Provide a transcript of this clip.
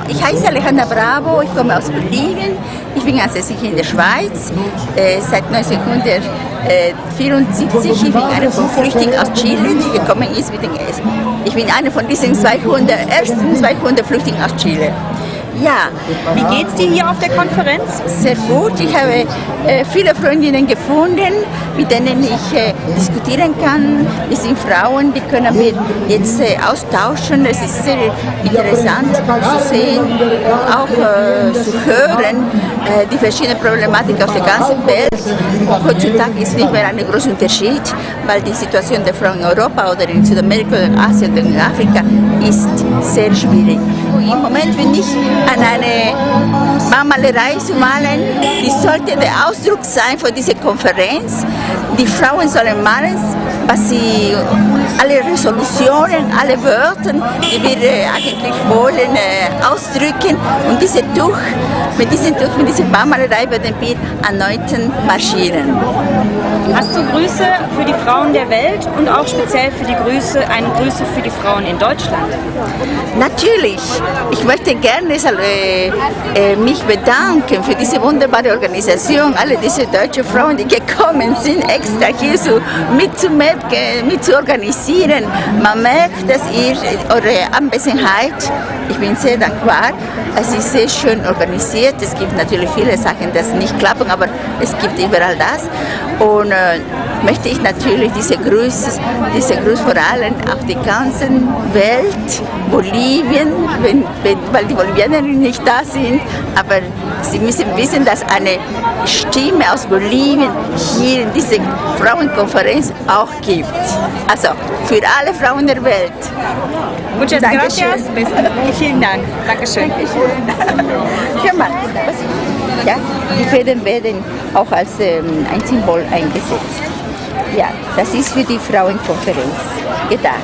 Ich heiße Alejandra Bravo, ich komme aus Bolivien. Ich bin ansässig in der Schweiz seit 1974. Ich bin eine von Flüchtlingen aus Chile, die gekommen ist. Ich bin eine von diesen ersten 200 Flüchtlingen aus Chile. Ja. Wie geht's dir hier auf der Konferenz? Sehr gut. Ich habe viele Freundinnen gefunden, mit denen ich diskutieren kann. Es sind Frauen, die können wir jetzt austauschen. Es ist sehr interessant zu sehen und auch zu hören, die verschiedenen Problematiken aus der ganzen Welt. Und heutzutage ist nicht mehr ein großer Unterschied, weil die Situation der Frauen in Europa oder in Südamerika, in Asien oder in Afrika ist sehr schwierig. Im Moment bin ich an eine Malerei zu malen, die sollte der Ausdruck sein von dieser Konferenz. Die Frauen sollen malen, was sie, alle Resolutionen, alle Wörter, die wir eigentlich wollen, ausdrücken. Und mit diesem Tuch, mit dieser Malerei werden wir erneut marschieren. Hast du Grüße für die Frauen der Welt und auch speziell für eine Grüße für die Frauen in Deutschland? Natürlich. Ich möchte gerne mich bedanken für diese wunderbare Organisation, alle diese deutschen Frauen, die gekommen sind, extra hier mit zu organisieren. Man merkt, dass eure Anwesenheit, ich bin sehr dankbar, es ist sehr schön organisiert. Es gibt natürlich viele Sachen, die nicht klappen, aber es gibt überall das. Und möchte ich natürlich diese Grüße vor allem auf die ganze Welt, Bolivien, weil die Bolivianerinnen nicht da sind, aber sie müssen wissen, dass eine Stimme aus Bolivien hier in dieser Frauenkonferenz auch gibt. Also für alle Frauen der Welt. Muchas gracias. Vielen Dank. Dankeschön. Schau mal, ja, die Federn werden auch als ein Symbol eingesetzt. Ja, das ist für die Frauenkonferenz gedacht.